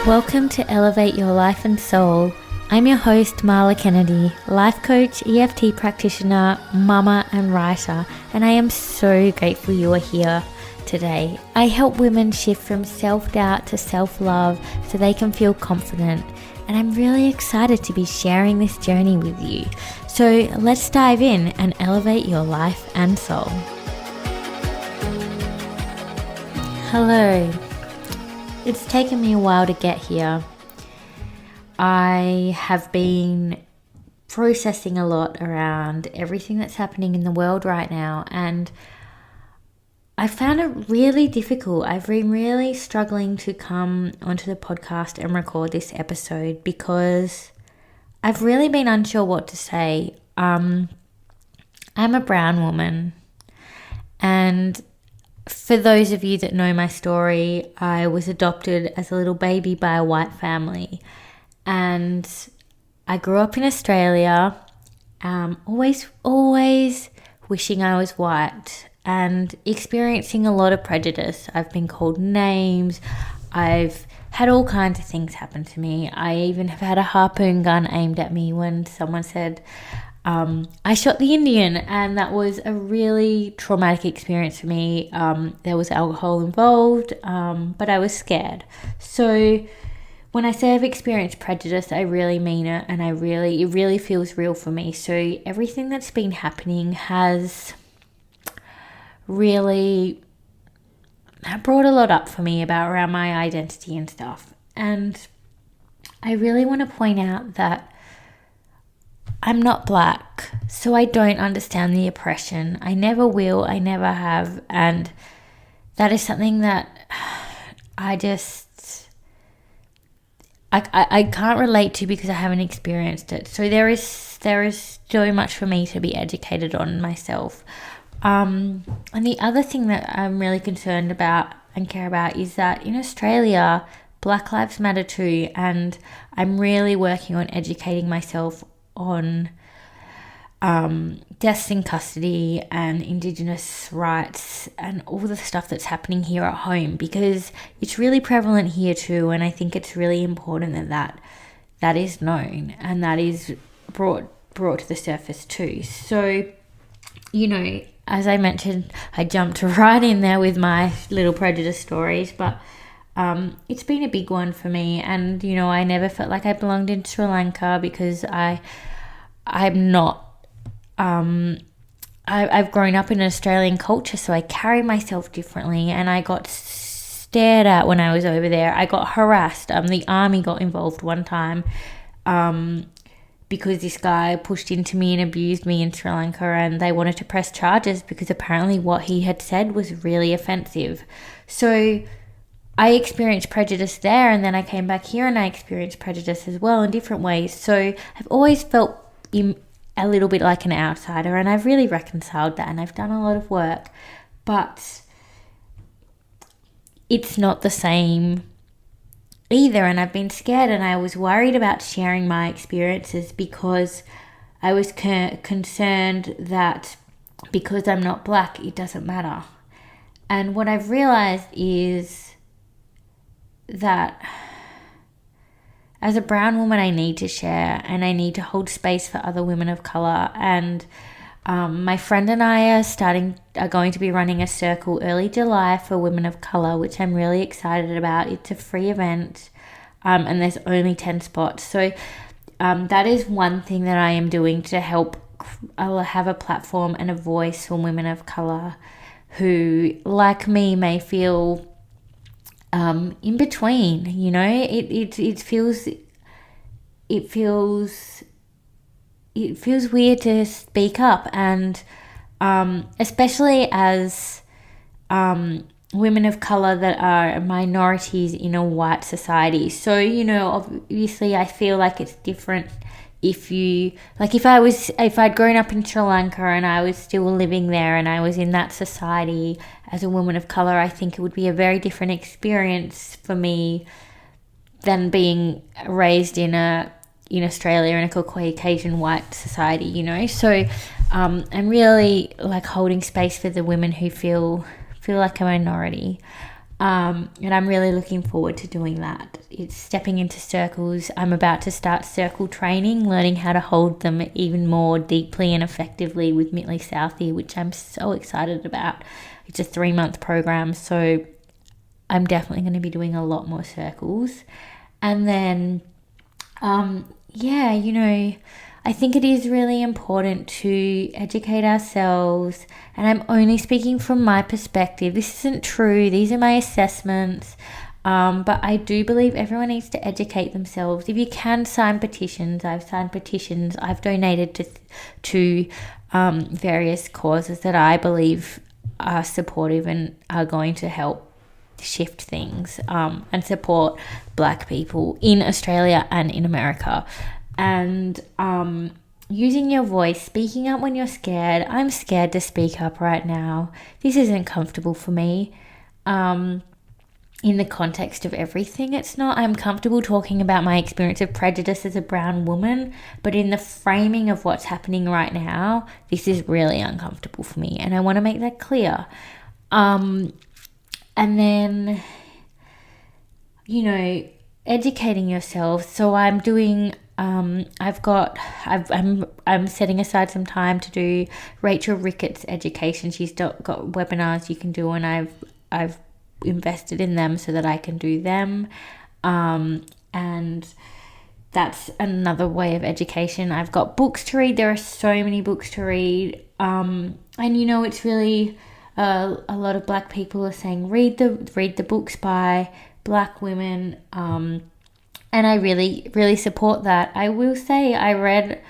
Welcome to Elevate Your Life and Soul. I'm your host, Marla Kennedy, life coach, EFT practitioner, mama and writer, and I am so grateful you are here today. I help women shift from self-doubt to self-love so they can feel confident, and I'm really excited to be sharing this journey with you. So let's dive in and elevate your life and soul. Hello. It's taken me a while to get here. I have been processing a lot around everything that's happening in the world right now, and I found it really difficult. I've been really struggling to come onto the podcast and record this episode because I've really been unsure what to say. I'm a brown woman, and for those of you that know my story, I was adopted as a little baby by a white family, and I grew up in Australia, always wishing I was white and experiencing a lot of prejudice. I've been called names, I've had all kinds of things happen to me. I even have had a harpoon gun aimed at me when someone said I shot the Indian, and that was a really traumatic experience for me. There was alcohol involved, but I was scared. So when I say I've experienced prejudice, I really mean it, and it really feels real for me. So everything that's been happening has really brought a lot up for me around my identity and stuff. And I really want to point out that I'm not black, so I don't understand the oppression. I never will, I never have, and that is something that I can't relate to because I haven't experienced it. So there is so much for me to be educated on myself. And the other thing that I'm really concerned about and care about is that in Australia, Black Lives Matter too, and I'm really working on educating myself on deaths in custody and Indigenous rights and all the stuff that's happening here at home, because it's really prevalent here too, and I think it's really important that is known and that is brought to the surface too. So, as I mentioned, I jumped right in there with my little prejudice stories, but it's been a big one for me. And, I never felt like I belonged in Sri Lanka because I'm not, I've grown up in an Australian culture, so I carry myself differently, and I got stared at when I was over there. I got harassed. The army got involved one time, because this guy pushed into me and abused me in Sri Lanka, and they wanted to press charges because apparently what he had said was really offensive. So I experienced prejudice there, and then I came back here and I experienced prejudice as well in different ways. So I've always felt a little bit like an outsider, and I've really reconciled that, and I've done a lot of work, but it's not the same either. And I've been scared, and I was worried about sharing my experiences because I was concerned that because I'm not black, it doesn't matter. And what I've realized is that as a brown woman, I need to share, and I need to hold space for other women of color. And my friend and I are going to be running a circle early July for women of color, which I'm really excited about. It's a free event, and there's only 10 spots. So that is one thing that I am doing to help have a platform and a voice for women of color who, like me, may feel in between. It feels weird to speak up, and especially as women of color that are minorities in a white society. So obviously I feel like it's different if I'd grown up in Sri Lanka and I was still living there and I was in that society as a woman of color, I think it would be a very different experience for me than being raised in Australia in a Caucasian white society, So I'm really holding space for the women who feel like a minority. And I'm really looking forward to doing that. It's stepping into circles. I'm about to start circle training, learning how to hold them even more deeply and effectively with Mittley Southie, which I'm so excited about. It's a 3-month program, so I'm definitely going to be doing a lot more circles. And then, I think it is really important to educate ourselves. And I'm only speaking from my perspective. This isn't true. These are my assessments. But I do believe everyone needs to educate themselves. If you can sign petitions, I've signed petitions. I've donated to various causes that I believe are supportive and are going to help shift things and support Black people in Australia and in America. And using your voice, speaking up when you're scared. I'm scared to speak up right now. This isn't comfortable for me. In the context of everything, it's not. I'm comfortable talking about my experience of prejudice as a brown woman, but in the framing of what's happening right now, this is really uncomfortable for me, and I want to make that clear. And then, educating yourself. So I'm doing. I'm setting aside some time to do Rachel Ricketts' education. She's got webinars you can do, and I've invested in them so that I can do them. And that's another way of education. I've got books to read. There are so many books to read. And it's really a lot of Black people are saying read the books by Black women. And I really, really support that. I will say I read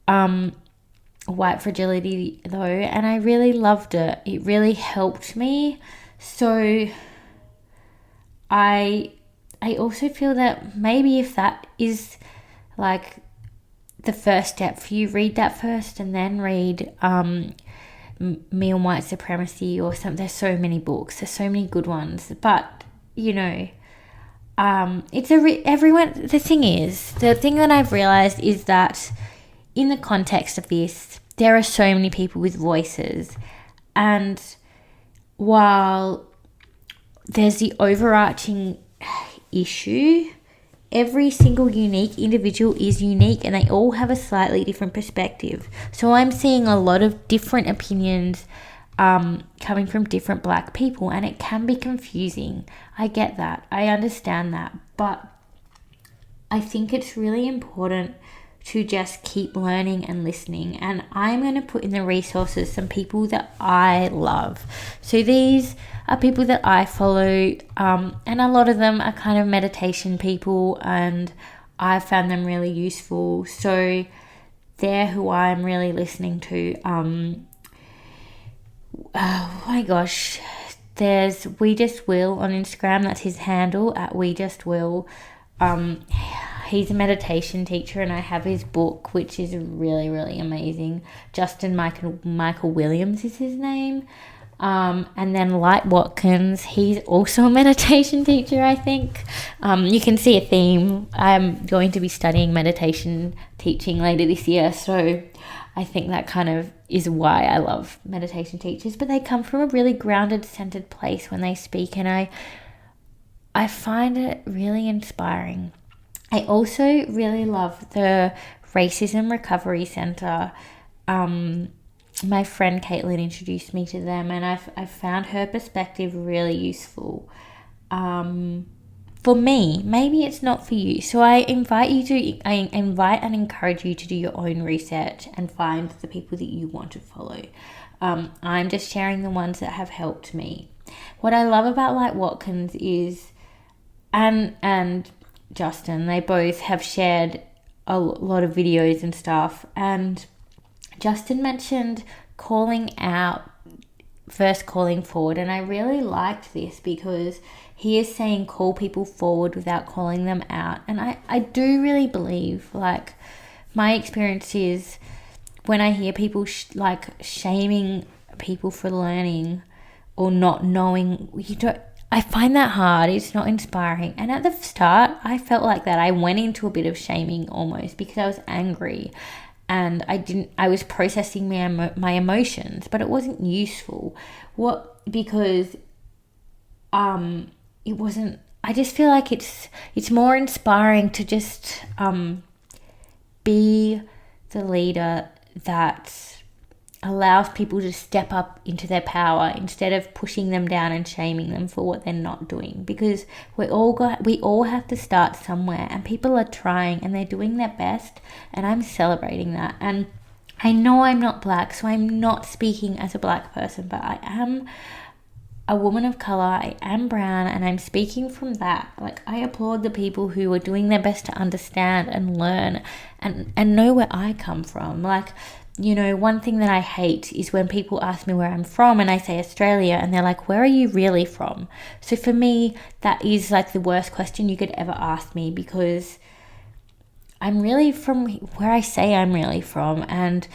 White Fragility though, and I really loved it. It really helped me. So I also feel that maybe if that is like the first step for you, read that first and then read Me and White Supremacy or something. There's so many books. There's so many good ones. But, everyone. The thing that I've realized is that in the context of this, there are so many people with voices, and while there's the overarching issue, every single unique individual is unique, and they all have a slightly different perspective. So I'm seeing a lot of different opinions coming from different Black people, and it can be confusing. I get that. I understand that. But I think it's really important to just keep learning and listening. And I'm going to put in the resources some people that I love. So these are people that I follow, and a lot of them are kind of meditation people, and I found them really useful. So they're who I'm really listening to. Oh my gosh, there's We Just Will on Instagram. That's his handle, at We Just Will. He's a meditation teacher, and I have his book, which is really, really amazing. Justin Michael Williams is his name. And then Light Watkins, he's also a meditation teacher, I think. You can see a theme. I'm going to be studying meditation teaching later this year, so I think that kind of is why I love meditation teachers. But they come from a really grounded, centered place when they speak, and I find it really inspiring. I also really love the Racism Recovery Centre. My friend Caitlin introduced me to them, and I've found her perspective really useful. For me, maybe it's not for you. So I invite and encourage you to do your own research and find the people that you want to follow. I'm just sharing the ones that have helped me. What I love about Light Watkins is, and Justin, they both have shared a lot of videos and stuff, and Justin mentioned calling out versus calling forward, and I really liked this because he is saying call people forward without calling them out. And I do really believe, like, my experience is when I hear people shaming people for learning or not knowing, I find that hard. It's not inspiring. And at the start, I felt like that. I went into a bit of shaming almost because I was angry, and I was processing my emotions, but it wasn't useful. Because it wasn't, I just feel like it's more inspiring to just be the leader that allows people to step up into their power instead of pushing them down and shaming them for what they're not doing, because we all have to start somewhere, and people are trying and they're doing their best, and I'm celebrating that. And I know I'm not black, so I'm not speaking as a black person, but I am a woman of color, I am brown, and I'm speaking from that. Like, I applaud the people who are doing their best to understand and learn and know where I come from. Like, you know, one thing that I hate is when people ask me where I'm from and I say Australia, and they're like, where are you really from? So for me, that is like the worst question you could ever ask me, because I'm really from where I say I'm really from. And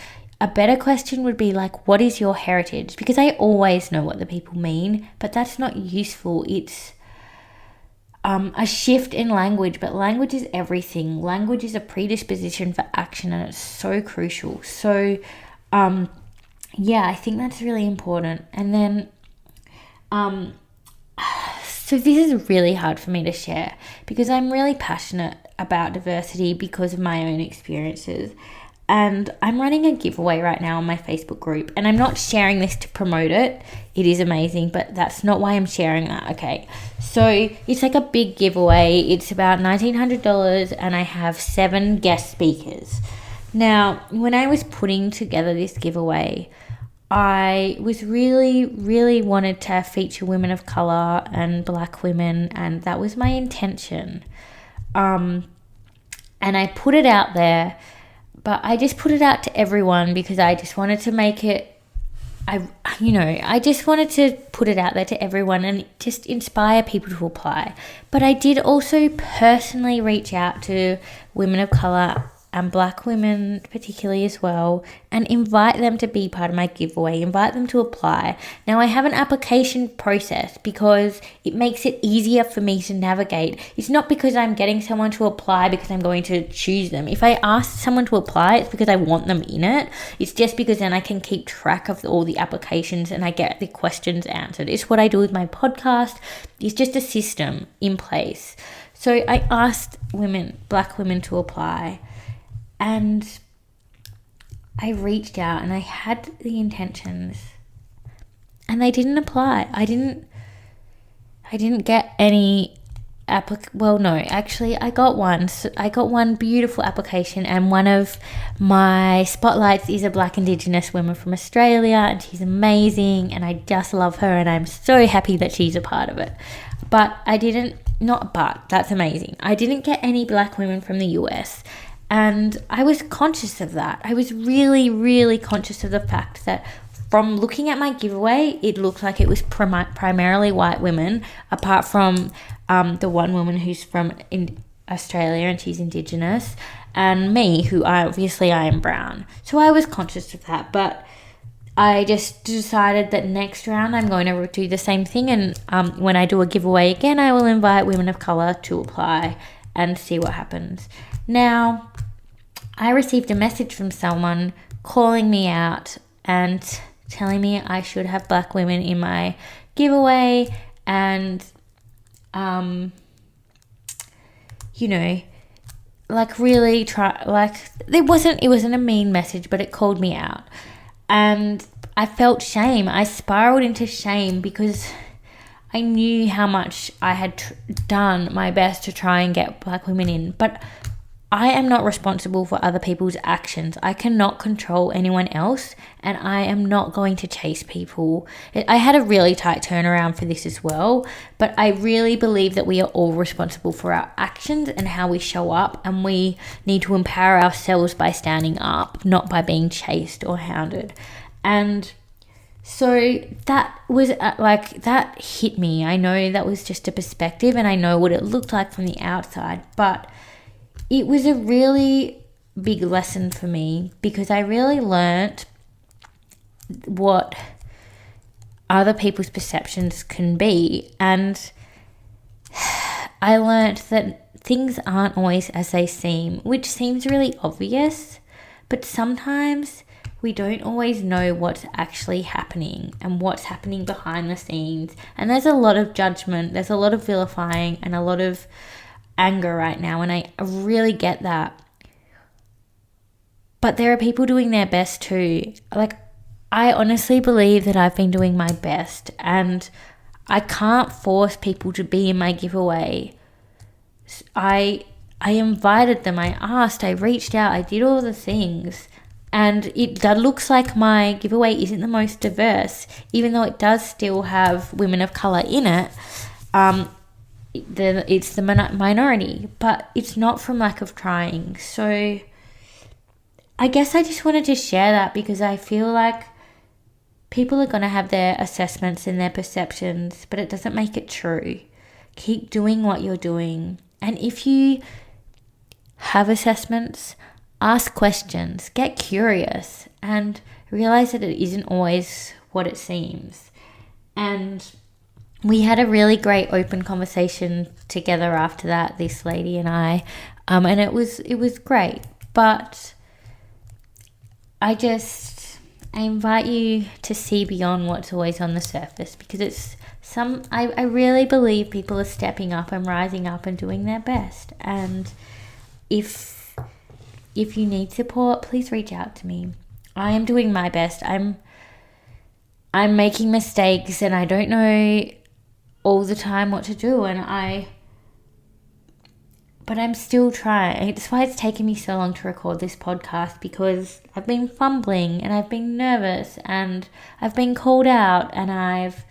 a better question would be like, what is your heritage? Because I always know what the people mean, but that's not useful. It's a shift in language, but language is everything. Language is a predisposition for action, and it's so crucial. So, yeah, I think that's really important. And then, so this is really hard for me to share because I'm really passionate about diversity because of my own experiences. And I'm running a giveaway right now on my Facebook group, and I'm not sharing this to promote it. It is amazing, but that's not why I'm sharing that, okay? So it's like a big giveaway. It's about $1,900, and I have 7 guest speakers. Now, when I was putting together this giveaway, I was really wanted to feature women of color and black women, and that was my intention. And I put it out there. But I just put it out to everyone because I just wanted to make it, I just wanted to put it out there to everyone and just inspire people to apply. But I did also personally reach out to women of colour and black women particularly as well, and invite them to be part of my giveaway, invite them to apply. Now I have an application process because it makes it easier for me to navigate. It's not because I'm getting someone to apply because I'm going to choose them. If I ask someone to apply, it's because I want them in it. It's just because then I can keep track of all the applications and I get the questions answered. It's what I do with my podcast. It's just a system in place. So I asked black women to apply. And I reached out and I had the intentions, and they didn't apply. I didn't get any I got one. So I got one beautiful application, and one of my spotlights is a black Indigenous woman from Australia, and she's amazing, and I just love her, and I'm so happy that she's a part of it. But that's amazing. I didn't get any black women from the US. And I was conscious of that. I was really conscious of the fact that from looking at my giveaway, it looked like it was primarily white women, apart from the one woman who's from Australia and she's Indigenous, and me, who I am brown. So I was conscious of that, but I just decided that next round I'm going to do the same thing, and when I do a giveaway again, I will invite women of colour to apply and see what happens. Now, I received a message from someone calling me out and telling me I should have black women in my giveaway, and, it wasn't a mean message, but it called me out. And I felt shame. I spiraled into shame because I knew how much I had done my best to try and get black women in, but I am not responsible for other people's actions. I cannot control anyone else, and I am not going to chase people. I had a really tight turnaround for this as well, but I really believe that we are all responsible for our actions and how we show up, and we need to empower ourselves by standing up, not by being chased or hounded. And so that was that hit me. I know that was just a perspective, and I know what it looked like from the outside, but it was a really big lesson for me because I really learnt what other people's perceptions can be, and I learnt that things aren't always as they seem, which seems really obvious, but sometimes we don't always know what's actually happening and what's happening behind the scenes. And there's a lot of judgment, there's a lot of vilifying and a lot of anger right now, and I really get that. But there are people doing their best too. Like, I honestly believe that I've been doing my best, and I can't force people to be in my giveaway. I invited them, I asked, I reached out, I did all the things. And that looks like my giveaway isn't the most diverse, even though it does still have women of colour in it. It's the minority, but it's not from lack of trying. So I guess I just wanted to share that, because I feel like people are going to have their assessments and their perceptions, but it doesn't make it true. Keep doing what you're doing. And if you have assessments, ask questions, get curious, and realize that it isn't always what it seems. And we had a really great open conversation together after that, this lady and I, and it was great. But I invite you to see beyond what's always on the surface, because I really believe people are stepping up and rising up and doing their best. And if you need support, please reach out to me. I am doing my best. I'm making mistakes, and I don't know all the time what to do, but I'm still trying. It's why it's taken me so long to record this podcast, because I've been fumbling and I've been nervous and I've been called out and I've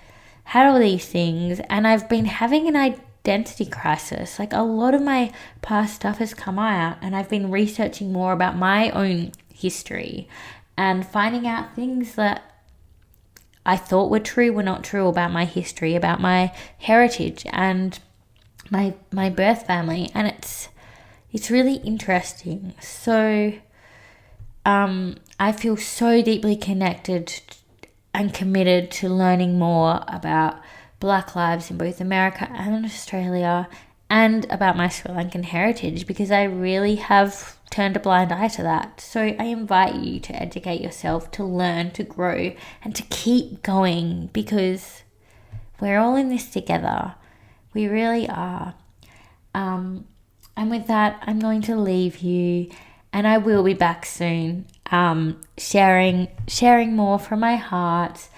had all these things, and I've been having an identity crisis. Like, a lot of my past stuff has come out, and I've been researching more about my own history and finding out things that I thought were true were not true about my history, about my heritage and my birth family. And it's really interesting. So I feel so deeply connected and committed to learning more about Black lives in both America and Australia, and about my Sri Lankan heritage, because I really have turned a blind eye to that. So I invite you to educate yourself, to learn, to grow, and to keep going, because we're all in this together. We really are. And with that, I'm going to leave you, and I will be back soon, sharing more from my heart.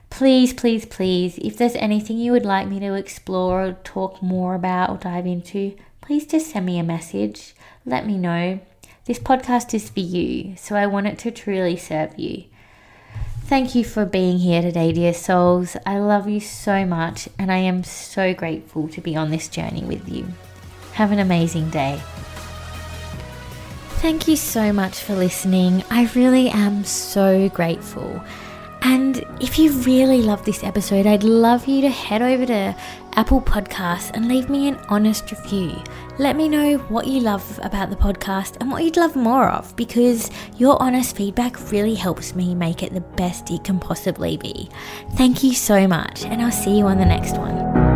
Please, please, please, if there's anything you would like me to explore or talk more about or dive into, please just send me a message. Let me know. This podcast is for you, so I want it to truly serve you. Thank you for being here today, dear souls. I love you so much, and I am so grateful to be on this journey with you. Have an amazing day. Thank you so much for listening. I really am so grateful. And if you really love this episode, I'd love you to head over to Apple Podcasts and leave me an honest review. Let me know what you love about the podcast and what you'd love more of, because your honest feedback really helps me make it the best it can possibly be. Thank you so much, and I'll see you on the next one.